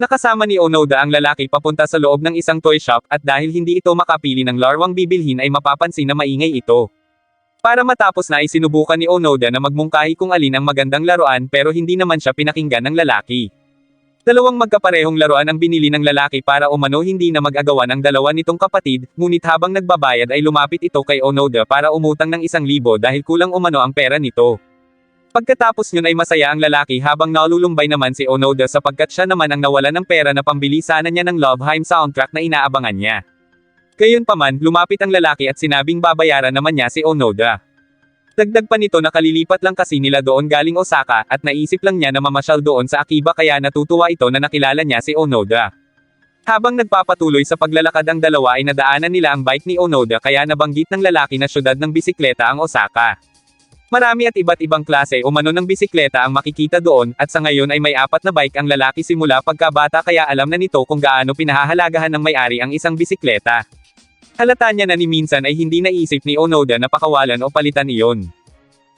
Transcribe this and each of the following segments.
Nakasama ni Onoda ang lalaki papunta sa loob ng isang toy shop at dahil hindi ito makapili ng larwang bibilhin ay mapapansin na maingay ito. Para matapos na ay sinubukan ni Onoda na magmungkahi kung alin ang magandang laruan pero hindi naman siya pinakinggan ng lalaki. Dalawang magkaparehong laruan ang binili ng lalaki para umano hindi na mag-agawan ang dalawa nitong kapatid, ngunit habang nagbabayad ay lumapit ito kay Onoda para umutang ng 1,000 dahil kulang umano ang pera nito. Pagkatapos yun ay masaya ang lalaki habang nalulumbay naman si Onoda sapagkat siya naman ang nawalan ng pera na pambili sana niya ng Love Hime soundtrack na inaabangan niya. Gayunpaman, lumapit ang lalaki at sinabing babayaran naman niya si Onoda. Dagdag pa nito na kalilipat lang kasi nila doon galing Osaka at naisip lang niya na mamasyal doon sa Akiba kaya natutuwa ito na nakilala niya si Onoda. Habang nagpapatuloy sa paglalakad ang dalawa ay nadaanan nila ang bike ni Onoda kaya nabanggit ng lalaki na syudad ng bisikleta ang Osaka. Marami at iba't ibang klase umano ng bisikleta ang makikita doon, at sa ngayon ay may 4 na bike ang lalaki simula pagkabata kaya alam na nito kung gaano pinahahalagahan ng may-ari ang isang bisikleta. Halata niya na ni minsan ay hindi naisip ni Onoda na pakawalan o palitan iyon.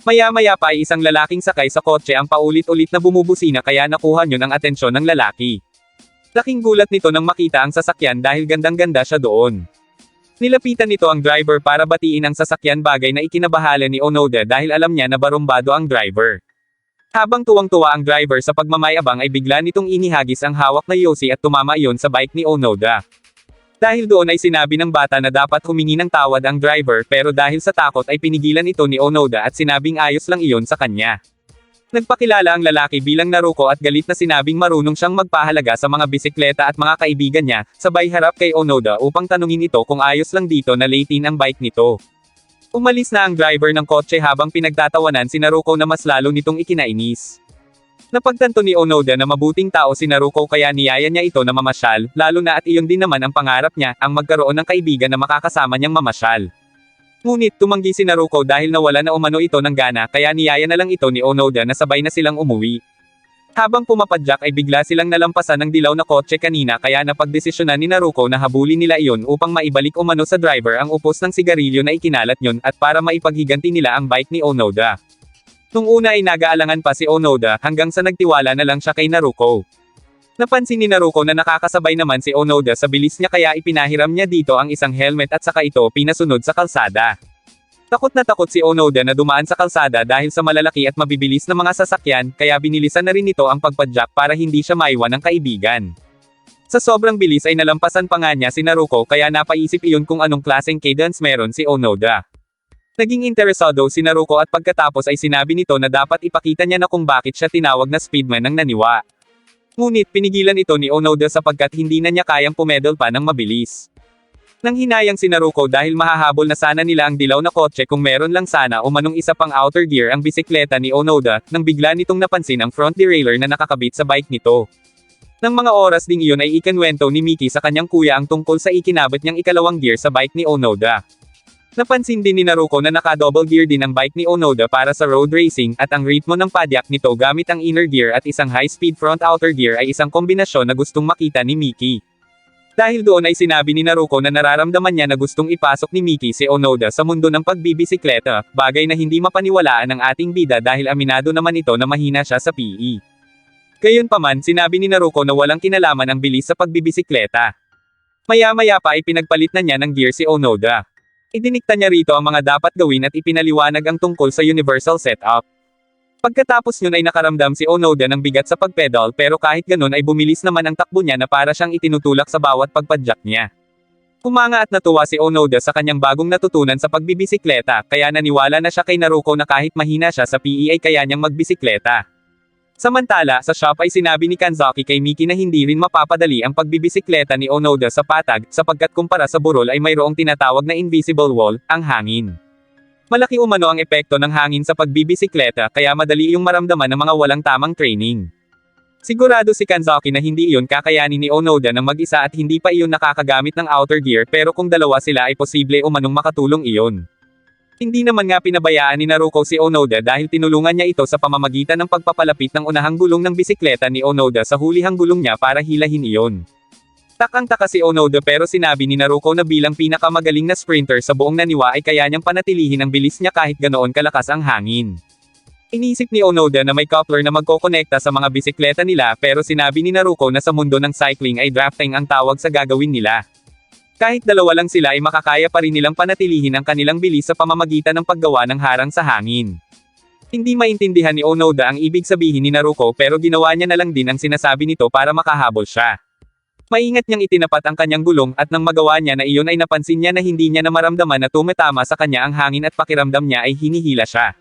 Maya-maya pa ay isang lalaking sakay sa kotse ang paulit-ulit na bumubusina kaya nakuha niyon ang atensyon ng lalaki. Laking gulat nito nang makita ang sasakyan dahil gandang-ganda siya doon. Nilapitan nito ang driver para batiin ang sasakyan bagay na ikinabahala ni Onoda dahil alam niya na barumbado ang driver. Habang tuwang-tuwa ang driver sa pagmamayabang ay bigla nitong inihagis ang hawak na yosi at tumama iyon sa bike ni Onoda. Dahil doon ay sinabi ng bata na dapat humingi ng tawad ang driver pero dahil sa takot ay pinigilan ito ni Onoda at sinabing ayos lang iyon sa kanya. Nagpakilala ang lalaki bilang Naruko at galit na sinabing marunong siyang magpahalaga sa mga bisikleta at mga kaibigan niya, sabay harap kay Onoda upang tanungin ito kung ayos lang dito na late-in ang bike nito. Umalis na ang driver ng kotse habang pinagtatawanan si Naruko na mas lalo nitong ikinainis. Napagtanto ni Onoda na mabuting tao si Naruko kaya niyaya niya ito na mamasyal, lalo na at iyon din naman ang pangarap niya, ang magkaroon ng kaibigan na makakasama niyang mamasyal. Ngunit tumanggi si Naruko dahil nawala na umano ito ng gana kaya niyaya na lang ito ni Onoda na sabay na silang umuwi. Habang pumapadyak ay bigla silang nalampasan ng dilaw na kotse kanina kaya napagdesisyonan ni Naruko na habulin nila iyon upang maibalik umano sa driver ang upos ng sigarilyo na ikinalat niyon at para maipaghiganti nila ang bike ni Onoda. Nung una ay nag-aalangan pa si Onoda hanggang sa nagtiwala na lang siya kay Naruko. Napansin ni Naruko na nakakasabay naman si Onoda sa bilis niya kaya ipinahiram niya dito ang isang helmet at saka ito pinasunod sa kalsada. Takot na takot si Onoda na dumaan sa kalsada dahil sa malalaki at mabibilis na mga sasakyan kaya binilisan na rin ito ang pagpadyak para hindi siya maiwan ng kaibigan. Sa sobrang bilis ay nalampasan pa nga niya si Naruko kaya napaisip iyon kung anong klaseng cadence meron si Onoda. Naging interesado si Naruko at pagkatapos ay sinabi nito na dapat ipakita niya na kung bakit siya tinawag na speedman ng naniwa. Ngunit pinigilan ito ni Onoda sapagkat hindi na niya kayang pumedal pa ng mabilis. Nang hinayang si Naruko dahil mahahabol na sana nila ang dilaw na kotse kung meron lang sana umanong isa pang outer gear ang bisikleta ni Onoda, nang bigla nitong napansin ang front derailleur na nakakabit sa bike nito. Nang mga oras ding iyon ay ikinwento ni Miki sa kanyang kuya ang tungkol sa ikinabit niyang ikalawang gear sa bike ni Onoda. Napansin din ni Naruko na naka-double gear din ang bike ni Onoda para sa road racing at ang ritmo ng padyak nito gamit ang inner gear at isang high-speed front outer gear ay isang kombinasyon na gustong makita ni Miki. Dahil doon ay sinabi ni Naruko na nararamdaman niya na gustong ipasok ni Miki si Onoda sa mundo ng pagbibisikleta, bagay na hindi mapaniwalaan ng ating bida dahil aminado naman ito na mahina siya sa PE. Gayunpaman sinabi ni Naruko na walang kinalaman ang bilis sa pagbibisikleta. Maya-maya pa ay pinagpalit na niya ng gear si Onoda. Idinikta niya rito ang mga dapat gawin at ipinaliwanag ang tungkol sa universal setup. Pagkatapos yun ay nakaramdam si Onoda ng bigat sa pagpedal pero kahit ganun ay bumilis naman ang takbo niya na para siyang itinutulak sa bawat pagpadyak niya. Kumanga at natuwa si Onoda sa kanyang bagong natutunan sa pagbibisikleta kaya naniwala na siya kay Naruko na kahit mahina siya sa PE ay kaya niyang magbisikleta. Samantala, sa shop ay sinabi ni Kanzaki kay Miki na hindi rin mapapadali ang pagbibisikleta ni Onoda sa patag, sapagkat kumpara sa burol ay mayroong tinatawag na invisible wall, ang hangin. Malaki umano ang epekto ng hangin sa pagbibisikleta kaya madali iyong maramdaman ng mga walang tamang training. Sigurado si Kanzaki na hindi iyon kakayanin ni Onoda ng mag-isa at hindi pa iyon nakakagamit ng outer gear pero kung dalawa sila ay posible umanong makatulong iyon. Hindi naman nga pinabayaan ni Naruko si Onoda dahil tinulungan niya ito sa pamamagitan ng pagpapalapit ng unahang gulong ng bisikleta ni Onoda sa hulihang gulong niya para hilahin iyon. Takang-taka si Onoda pero sinabi ni Naruko na bilang pinakamagaling na sprinter sa buong naniwa ay kaya niyang panatilihin ang bilis niya kahit ganoon kalakas ang hangin. Inisip ni Onoda na may coupler na magkokonekta sa mga bisikleta nila pero sinabi ni Naruko na sa mundo ng cycling ay drafting ang tawag sa gagawin nila. Kahit dalawa lang sila ay makakaya pa rin nilang panatilihin ang kanilang bilis sa pamamagitan ng paggawa ng harang sa hangin. Hindi maintindihan ni Onoda ang ibig sabihin ni Naruko pero ginawa niya na lang din ang sinasabi nito para makahabol siya. Maingat niyang itinapat ang kanyang gulong at nang magawa niya na iyon ay napansin niya na hindi niya na maramdaman na tumatama sa kanya ang hangin at pakiramdam niya ay hinihila siya.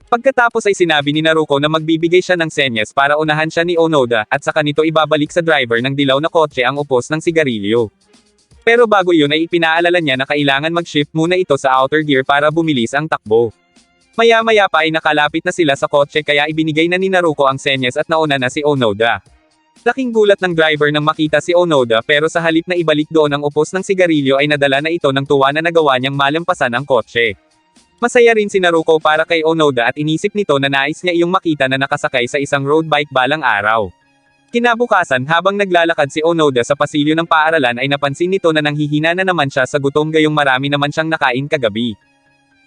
Pagkatapos ay sinabi ni Naruko na magbibigay siya ng senyas para unahan siya ni Onoda at saka nito ibabalik sa driver ng dilaw na kotse ang upos ng sigarilyo. Pero bago iyon ay ipinaalala niya na kailangan mag-shift muna ito sa outer gear para bumilis ang takbo. Maya-maya pa ay nakalapit na sila sa kotse kaya ibinigay na ni Naruko ang senyas at nauna na si Onoda. Laking gulat ng driver nang makita si Onoda pero sa halip na ibalik doon ang upos ng sigarilyo ay nadala na ito ng tuwa na nagawa niyang malampasan ang kotse. Masaya rin si Naruko para kay Onoda at inisip nito na nais niya iyong makita na nakasakay sa isang road bike balang araw. Kinabukasan habang naglalakad si Onoda sa pasilyo ng paaralan ay napansin nito na nanghihina na naman siya sa gutom gayong marami naman siyang nakain kagabi.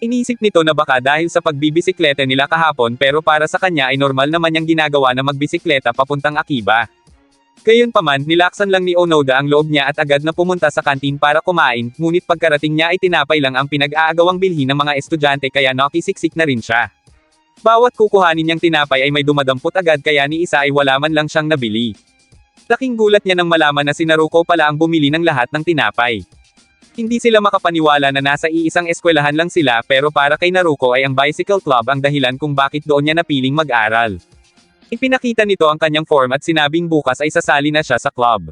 Inisip nito na baka dahil sa pagbibisikleta nila kahapon pero para sa kanya ay normal naman niyang ginagawa na magbisikleta papuntang Akiba. Gayunpaman, nilaksan lang ni Onoda ang loob niya at agad na pumunta sa kantin para kumain, ngunit pagkarating niya ay tinapay lang ang pinag-aagawang bilhin ng mga estudyante kaya nakisiksik na rin siya. Bawat kukuhanin niyang tinapay ay may dumadampot agad kaya ni isa ay wala man lang siyang nabili. Laking gulat niya nang malaman na si Naruko pala ang bumili ng lahat ng tinapay. Hindi sila makapaniwala na nasa iisang eskwelahan lang sila pero para kay Naruko ay ang bicycle club ang dahilan kung bakit doon niya napiling mag-aral. Ipinakita nito ang kanyang form at sinabing bukas ay sasali na siya sa club.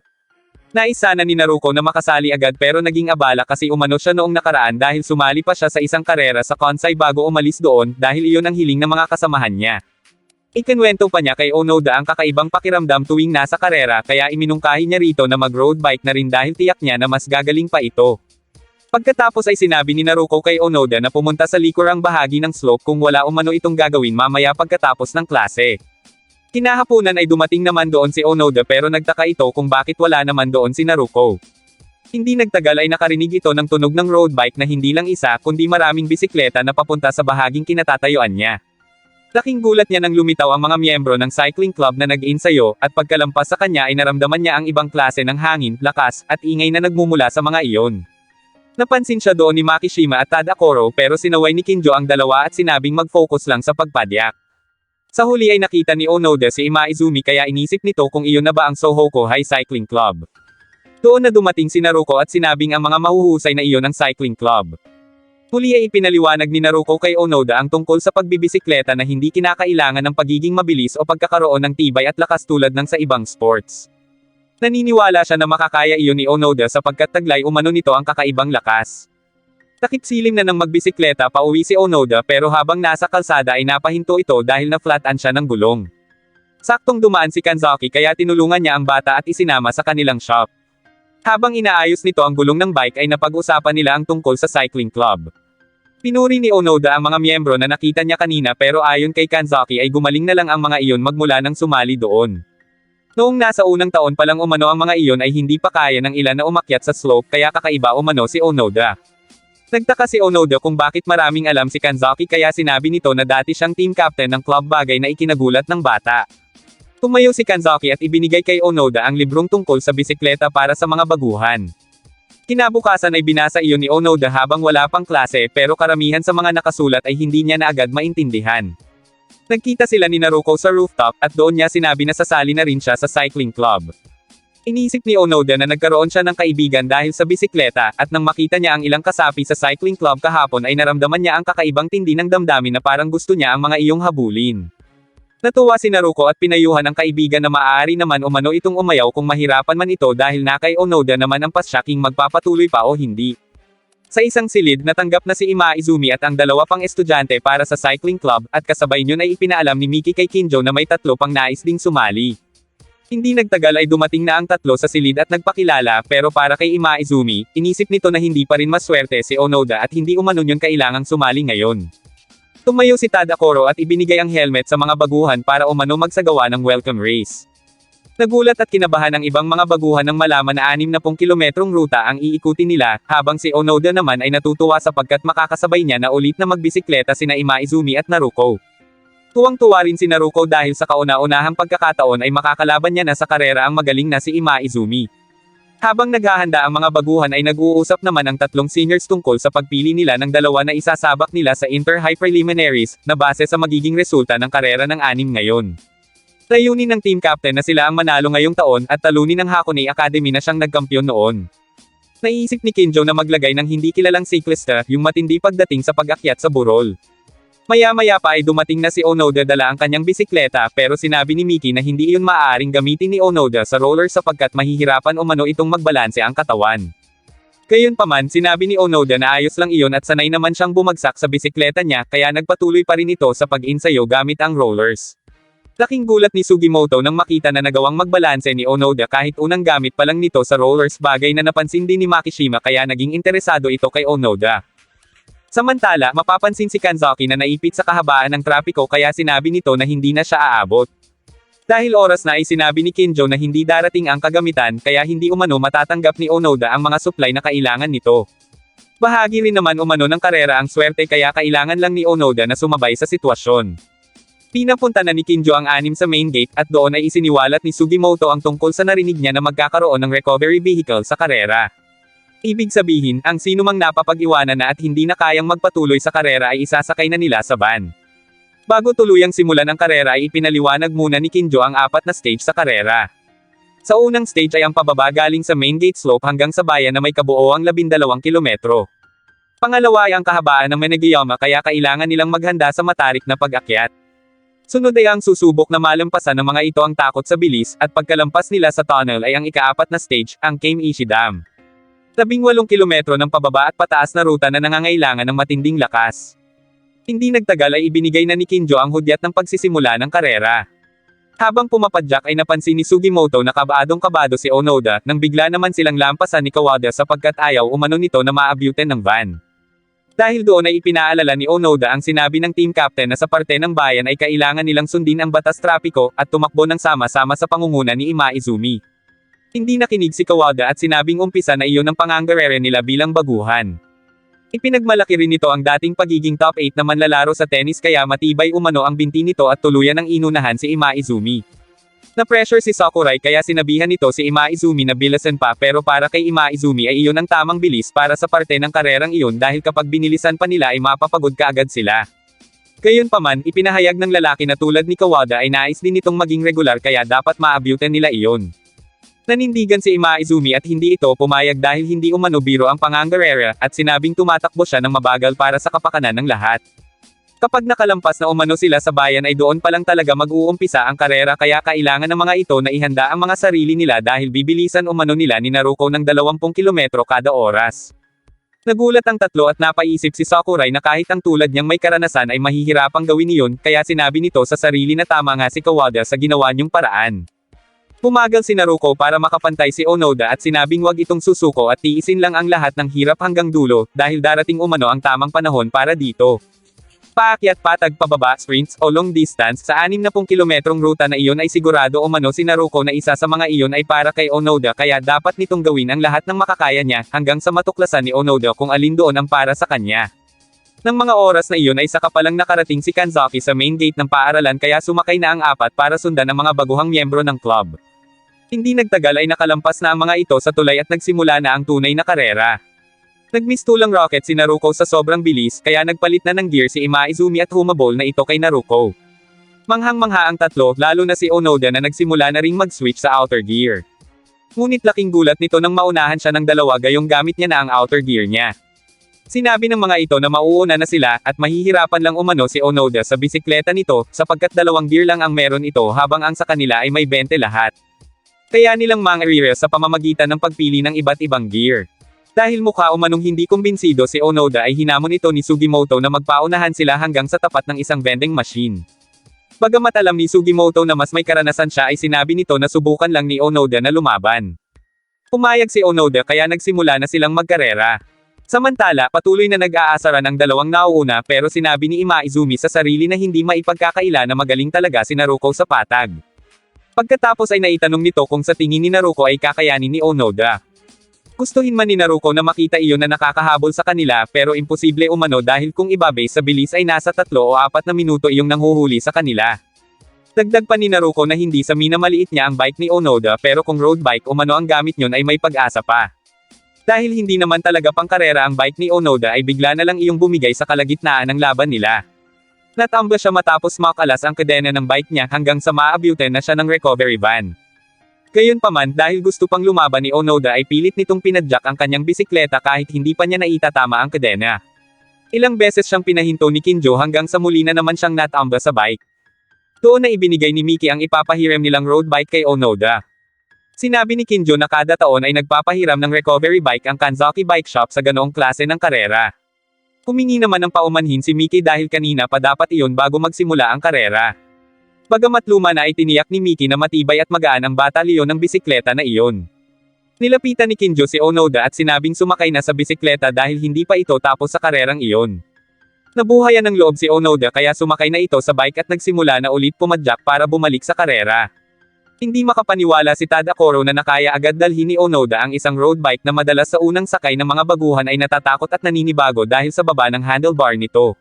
Nais sana ni Naruko na makasali agad pero naging abala kasi umano siya noong nakaraan dahil sumali pa siya sa isang karera sa Kansai bago umalis doon dahil iyon ang hiling ng mga kasamahan niya. Ikinwento pa niya kay Onoda ang kakaibang pakiramdam tuwing nasa karera kaya iminungkahi niya rito na mag-road bike na rin dahil tiyak niya na mas gagaling pa ito. Pagkatapos ay sinabi ni Naruko kay Onoda na pumunta sa likurang bahagi ng slope kung wala umano itong gagawin mamaya pagkatapos ng klase. Kinahapunan ay dumating naman doon si Onoda pero nagtaka ito kung bakit wala naman doon si Naruko. Hindi nagtagal ay nakarinig ito ng tunog ng road bike na hindi lang isa kundi maraming bisikleta na papunta sa bahaging kinatatayuan niya. Laking gulat niya nang lumitaw ang mga miyembro ng cycling club na nag-ensayo at pagkalampas sa kanya ay naramdaman niya ang ibang klase ng hangin, lakas, at ingay na nagmumula sa mga iyon. Napansin siya doon ni Makishima at Tadakoro pero sinaway ni Kinjo ang dalawa at sinabing mag-focus lang sa pagpadyak. Sa huli ay nakita ni Onoda si Imaizumi kaya inisip nito kung iyon na ba ang Sohoko High Cycling Club. Doon na dumating si Naruko at sinabing ang mga mahuhusay na iyon ang cycling club. Huli ay ipinaliwanag ni Naruko kay Onoda ang tungkol sa pagbibisikleta na hindi kinakailangan ng pagiging mabilis o pagkakaroon ng tibay at lakas tulad ng sa ibang sports. Naniniwala siya na makakaya iyon ni Onoda sapagkat taglay umano nito ang kakaibang lakas. Takip-silim na nang magbisikleta pauwi si Onoda pero habang nasa kalsada ay napahinto ito dahil na-flatan siya ng gulong. Saktong dumaan si Kanzaki kaya tinulungan niya ang bata at isinama sa kanilang shop. Habang inaayos nito ang gulong ng bike ay napag-usapan nila ang tungkol sa cycling club. Pinuri ni Onoda ang mga miyembro na nakita niya kanina pero ayon kay Kanzaki ay gumaling na lang ang mga iyon magmula nang sumali doon. Noong nasa unang taon pa lang umano ang mga iyon ay hindi pa kaya ng ilan na umakyat sa slope kaya kakaiba umano si Onoda. Nagtaka si Onoda kung bakit maraming alam si Kanzaki kaya sinabi nito na dati siyang team captain ng club bagay na ikinagulat ng bata. Tumayo si Kanzaki at ibinigay kay Onoda ang librong tungkol sa bisikleta para sa mga baguhan. Kinabukasan ay binasa iyon ni Onoda habang wala pang klase pero karamihan sa mga nakasulat ay hindi niya na agad maintindihan. Nagkita sila ni Naruko sa rooftop at doon niya sinabi na sasali na rin siya sa cycling club. Inisip ni Onoda na nagkaroon siya ng kaibigan dahil sa bisikleta, at nang makita niya ang ilang kasapi sa cycling club kahapon ay naramdaman niya ang kakaibang tindi ng damdamin na parang gusto niya ang mga iyong habulin. Natuwa si Naruko at pinayuhan ang kaibigan na maaari naman umano itong umayaw kung mahirapan man ito dahil na kay Onoda naman ang pasyaking magpapatuloy pa o hindi. Sa isang silid natanggap na si Imaizumi at ang dalawa pang estudyante para sa cycling club, at kasabay niyon ay ipinaalam ni Miki kay Kinjo na may 3 pang nais ding sumali. Hindi nagtagal ay dumating na ang 3 sa silid at nagpakilala pero para kay Imaizumi, inisip nito na hindi pa rin maswerte si Onoda at hindi umano yun kailangang sumali ngayon. Tumayo si Tadakoro at ibinigay ang helmet sa mga baguhan para umano magsagawa ng welcome race. Nagulat at kinabahan ang ibang mga baguhan nang malaman na 60 kilometrong ruta ang iikutin nila, habang si Onoda naman ay natutuwa sapagkat makakasabay niya na ulit na magbisikleta sina Imaizumi at Naruko. Tuwang-tuwa rin si Naruko dahil sa kauna-unahang pagkakataon ay makakalaban niya na sa karera ang magaling na si Ima Izumi. Habang naghahanda ang mga baguhan ay nag-uusap naman ang tatlong seniors tungkol sa pagpili nila ng dalawa na isasabak nila sa Inter-High Preliminaries, na base sa magiging resulta ng karera ng anim ngayon. Layunin ng team captain na sila ang manalo ngayong taon at talunin ng Hakone Academy na siyang nagkampiyon noon. Naiisip ni Kinjo na maglagay ng hindi kilalang siklista, yung matindi pagdating sa pag-akyat sa burol. Maya-maya pa ay dumating na si Onoda dala ang kanyang bisikleta pero sinabi ni Miki na hindi iyon maaaring gamitin ni Onoda sa roller sapagkat mahihirapan umano itong magbalanse ang katawan. Gayunpaman, sinabi ni Onoda na ayos lang iyon at sanay naman siyang bumagsak sa bisikleta niya kaya nagpatuloy pa rin ito sa pag-insayo gamit ang rollers. Laking gulat ni Sugimoto nang makita na nagawang magbalanse ni Onoda kahit unang gamit pa lang nito sa rollers, bagay na napansin din ni Makishima kaya naging interesado ito kay Onoda. Samantala, mapapansin si Kanzaki na naipit sa kahabaan ng trapiko kaya sinabi nito na hindi na siya aabot. Dahil oras na ay sinabi ni Kinjo na hindi darating ang kagamitan kaya hindi umano matatanggap ni Onoda ang mga supply na kailangan nito. Bahagi rin naman umano ng karera ang swerte kaya kailangan lang ni Onoda na sumabay sa sitwasyon. Pinapunta na ni Kinjo ang anim sa main gate at doon ay isiniwalat ni Sugimoto ang tungkol sa narinig niya na magkakaroon ng recovery vehicle sa karera. Ibig sabihin, ang sinumang napapag-iwanan na at hindi na kayang magpatuloy sa karera ay isasakay na nila sa van. Bago tuluyang simulan ang karera ay ipinaliwanag muna ni Kinjo ang 4 na stage sa karera. Sa unang stage ay ang pababa galing sa main gate slope hanggang sa bayan na may kabuoang 12 kilometro. Pangalawa ay ang kahabaan ng Menegiyama kaya kailangan nilang maghanda sa matarik na pag-akyat. Sunod ay ang susubok na malampasan ng mga ito ang takot sa bilis at pagkalampas nila sa tunnel ay ang ika-4 na stage, ang Kame-ishi Dam. 18 kilometro ng pababa at pataas na ruta na nangangailangan ng matinding lakas. Hindi nagtagal ay ibinigay na ni Kinjo ang hudyat ng pagsisimula ng karera. Habang pumapadyak ay napansin ni Sugimoto na kabadong-kabado si Onoda, nang bigla naman silang lampasan ni Kawada sapagkat ayaw umano nito na maabutan ng van. Dahil doon ay ipinaalala ni Onoda ang sinabi ng team captain na sa parte ng bayan ay kailangan nilang sundin ang batas trapiko at tumakbo ng sama-sama sa pangunguna ni Ima Izumi. Hindi nakinig si Kawada at sinabing umpisa na iyon ang pangangarere nila bilang baguhan. Ipinagmalaki rin nito ang dating pagiging top 8 na manlalaro sa tennis kaya matibay umano ang binti nito at tuluyan ng inunahan si Ima Izumi. Na-pressure si Sakurai kaya sinabihan nito si Ima Izumi na bilasan pa pero para kay Ima Izumi ay iyon ang tamang bilis para sa parte ng karerang iyon dahil kapag binilisan pa nila ay mapapagod kaagad sila. Gayunpaman, ipinahayag ng lalaki na tulad ni Kawada ay nais din nitong maging regular kaya dapat maabutan nila iyon. Nanindigan si Ima Izumi at hindi ito pumayag dahil hindi umano biro ang pangangarera at sinabing tumatakbo siya ng mabagal para sa kapakanan ng lahat. Kapag nakalampas na umano sila sa bayan ay doon pa lang talaga mag-uumpisa ang karera kaya kailangan ng mga ito na ihanda ang mga sarili nila dahil bibilisan umano nila ni Naruko ng 20 kilometro kada oras. Nagulat ang tatlo at napaisip si Sakurai na kahit ang tulad niyang may karanasan ay mahihirapang gawin iyon kaya sinabi nito sa sarili na tama nga si Kawada sa ginawa niyong paraan. Pumagal si Naruko para makapantay si Onoda at sinabing wag itong susuko at tiisin lang ang lahat ng hirap hanggang dulo, dahil darating umano ang tamang panahon para dito. Paakyat patag pababa sprints o long distance sa 60 kilometrong ruta na iyon ay sigurado umano si Naruko na isa sa mga iyon ay para kay Onoda kaya dapat nitong gawin ang lahat ng makakaya niya hanggang sa matuklasan ni Onoda kung alin doon ang para sa kanya. Nang mga oras na iyon ay saka palang nakarating si Kanzaki sa main gate ng paaralan kaya sumakay na ang 4 para sundan ang mga baguhang miyembro ng club. Hindi nagtagal ay nakalampas na ang mga ito sa tulay at nagsimula na ang tunay na karera. Nagmistulang rocket si Naruko sa sobrang bilis kaya nagpalit na ng gear si Ima Izumi at humabol na ito kay Naruko. Manghang-mangha ang tatlo lalo na si Onoda na nagsimula na ring mag-switch sa outer gear. Ngunit laking gulat nito nang maunahan siya ng dalawa gayong gamit niya na ang outer gear niya. Sinabi ng mga ito na mauuna na sila at mahihirapan lang umano si Onoda sa bisikleta nito sapagkat 2 gear lang ang meron ito habang ang sa kanila ay may 20 lahat. Kaya nilang mangarira sa pamamagitan ng pagpili ng iba't ibang gear. Dahil mukha umanong hindi kumbinsido si Onoda ay hinamon ito ni Sugimoto na magpaunahan sila hanggang sa tapat ng isang vending machine. Bagamat alam ni Sugimoto na mas may karanasan siya ay sinabi nito na subukan lang ni Onoda na lumaban. Pumayag si Onoda kaya nagsimula na silang magkarera. Samantala, patuloy na nag-aasara ng dalawang nauuna pero sinabi ni Ima Izumi sa sarili na hindi maipagkakaila na magaling talaga si Naruko sa patag. Pagkatapos ay naitanong nito kung sa tingin ni Naruko ay kakayanin ni Onoda. Gustuhin man ni Naruko na makita iyon na nakakahabol sa kanila pero imposible umano dahil kung ibabase sa bilis ay nasa 3 o 4 na minuto iyong nanghuhuli sa kanila. Dagdag pa ni Naruko na hindi sa minamaliit niya ang bike ni Onoda pero kung road bike umano ang gamit niyon ay may pag-asa pa. Dahil hindi naman talaga pangkarera ang bike ni Onoda ay bigla na lang iyong bumigay sa kalagitnaan ng laban nila. Natamba siya matapos makalas ang kadena ng bike niya hanggang sa maabutan na siya ng recovery van. Gayunpaman dahil gusto pang lumaban ni Onoda ay pilit nitong pinadyak ang kanyang bisikleta kahit hindi pa niya naitatama ang kadena. Ilang beses siyang pinahinto ni Kinjo hanggang sa muli na naman siyang natamba sa bike. Doon na ibinigay ni Miki ang ipapahiram nilang road bike kay Onoda. Sinabi ni Kinjo na kada taon ay nagpapahiram ng recovery bike ang Kanzaki Bike Shop sa ganoong klase ng karera. Humingi naman ng paumanhin si Miki dahil kanina pa dapat iyon bago magsimula ang karera. Bagamat luma na ay tiniyak ni Miki na matibay at magaan ang batalyon ng bisikleta na iyon. Nilapitan ni Kinjo si Onoda at sinabing sumakay na sa bisikleta dahil hindi pa ito tapos sa karerang iyon. Nabuhayan ng loob si Onoda kaya sumakay na ito sa bike at nagsimula na ulit pumadyak para bumalik sa karera. Hindi makapaniwala si Tadakoro na nakaya agad dalhin ni Onoda ang isang road bike na madalas sa unang sakay ng mga baguhan ay natatakot at naninibago dahil sa baba ng handlebar nito.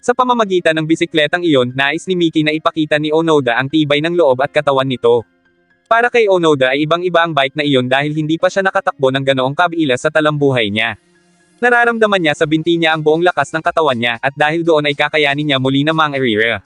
Sa pamamagitan ng bisikletang iyon, nais ni Miki na ipakita ni Onoda ang tibay ng loob at katawan nito. Para kay Onoda ay ibang-iba ang bike na iyon dahil hindi pa siya nakatakbo ng ganoong kabiila sa talambuhay niya. Nararamdaman niya sa binti niya ang buong lakas ng katawan niya at dahil doon ay kakayanin niya muli na mang-arira.